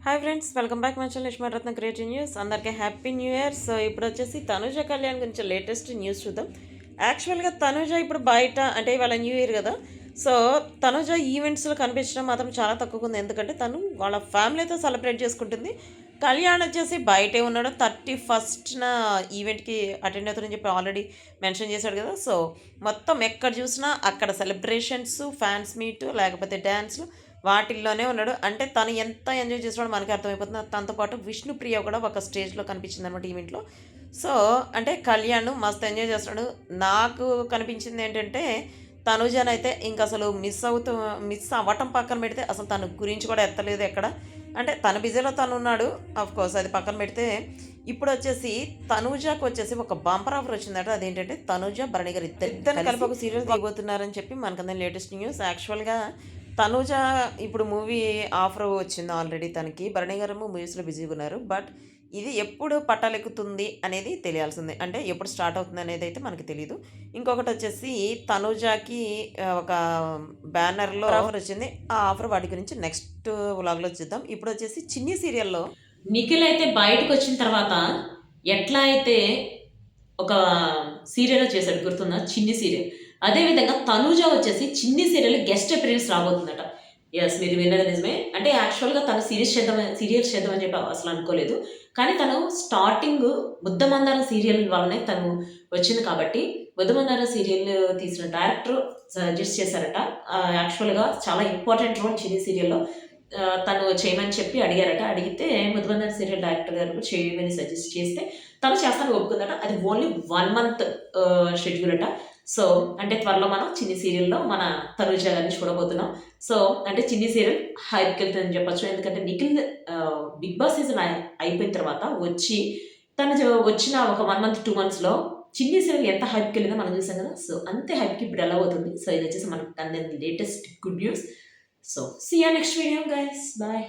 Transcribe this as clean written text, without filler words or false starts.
Hi friends, welcome back my channel Nishmaratna creative news. అందరికీ happy new year. So ఇప్పుడు వచ్చేసి తనుజ కళ్యాణ్ గురించి లేటెస్ట్ న్యూస్ చూద్దాం. యాక్చువల్గా తనుజ ఇప్పుడు బయట అంటే ఇవాళ న్యూ ఇయర్ కదా, సో తనుజ ఈవెంట్స్లో కనిపించడం మాత్రం చాలా తక్కువగా ఉంది. ఎందుకంటే తను వాళ్ళ ఫ్యామిలీతో సెలబ్రేట్ చేసుకుంటుంది. కళ్యాణ్ వచ్చేసి బయటే ఉన్నాడు. 31st ఈవెంట్కి అటెండ్ అవుతారని చెప్పి ఆల్రెడీ మెన్షన్ చేశాడు కదా. సో మొత్తం ఎక్కడ చూసినా అక్కడ సెలబ్రేషన్స్, ఫ్యాన్స్ మీట్, లేకపోతే డ్యాన్స్లు వాటిల్లోనే ఉన్నాడు. అంటే తను ఎంత ఎంజాయ్ చేస్తున్నాడో మనకి అర్థమైపోతుంది. తనతో పాటు విష్ణుప్రియ కూడా ఒక స్టేజ్లో కనిపించింది అనమాట ఈవెంట్లో. సో అంటే కళ్యాణ్ మస్తు ఎంజాయ్ చేస్తున్నాడు. నాకు కనిపించింది ఏంటంటే తనుజనైతే ఇంక అసలు మిస్ అవ్వటం పక్కన పెడితే అసలు తన గురించి కూడా ఎత్తలేదు ఎక్కడ. అంటే తన బిజీలో తను ఉన్నాడు. కోర్స్ అది పక్కన పెడితే ఇప్పుడు వచ్చేసి తనూజాకు వచ్చేసి ఒక బంపర్ ఆఫర్ వచ్చిందట. అదేంటంటే తనూజ భరణి గారు ఇద్దరు కలిపి ఒక సీరియల్ దిగబోతున్నారని చెప్పి మనకందరం లేటెస్ట్ న్యూస్. యాక్చువల్గా తనూజ ఇప్పుడు మూవీ ఆఫర్ వచ్చింది ఆల్రెడీ తనకి. భరణి గారు మూవీస్లో బిజీగా ఉన్నారు. బట్ ఇది ఎప్పుడు పట్టాలెక్కుతుంది అనేది తెలియాల్సిందే. అంటే ఎప్పుడు స్టార్ట్ అవుతుంది అనేది అయితే మనకి తెలియదు. ఇంకొకటి వచ్చేసి తనూజాకి ఒక బ్యానర్లో ఆఫర్ వచ్చింది. ఆ ఆఫర్ వాటి గురించి నెక్స్ట్ వ్లాగ్లో చూద్దాం. ఇప్పుడు వచ్చేసి చిన్ని సీరియల్లో నిఖిల్ అయితే బయటకు వచ్చిన తర్వాత ఎట్లా అయితే ఒక సీరియల్ చేశాడు గుర్తుందా, చిన్ని సీరియల్. అదేవిధంగా తనూజ వచ్చేసి చిన్ని సీరియల్ గెస్ట్ అపిరియన్స్ రాబోతుందట. ఎస్, మీరు విన్నది నిజమే. అంటే యాక్చువల్గా తను సీరియల్స్ చేద్దామని చెప్పి అసలు అనుకోలేదు. కానీ తను స్టార్టింగ్ ముద్దమందారం సీరియల్ వల్లనే తను వచ్చింది కాబట్టి ముద్దమందారం సీరియల్ తీసిన డైరెక్టర్ సజెస్ట్ చేశారట. యాక్చువల్గా చాలా ఇంపార్టెంట్ రోల్ చిన్ని సీరియల్లో తను చేయమని చెప్పి అడిగారట. అడిగితే ముద్దుబందర్ సీరియల్ డైరెక్టర్ గారు చేయమని సజెస్ట్ చేస్తే తను చేస్తాను ఒప్పుకుందట. అది ఓన్లీ 1 month షెడ్యూల్ అట. సో అంటే త్వరలో మనం చిన్ని సీరియల్లో మన తనుజ గారిని చూడబోతున్నాం. సో అంటే చిన్ని సీరియల్ హైప్కి వెళ్తుందని చెప్పొచ్చు. ఎందుకంటే నిఖిల్ బిగ్ బాస్ సీజన్ అయిపోయిన తర్వాత వచ్చి తను వచ్చిన ఒక 1 month 2 monthsలో చిన్ని సీరియల్ ఎంత హైప్కి వెళ్ళిందో మనం చూసాం కదా. సో అంతే హైప్కి ఇప్పుడు ఎలా అవుతుంది. సో ఇది వచ్చేసి మనకు latest good news. So, see you next video, guys. Bye.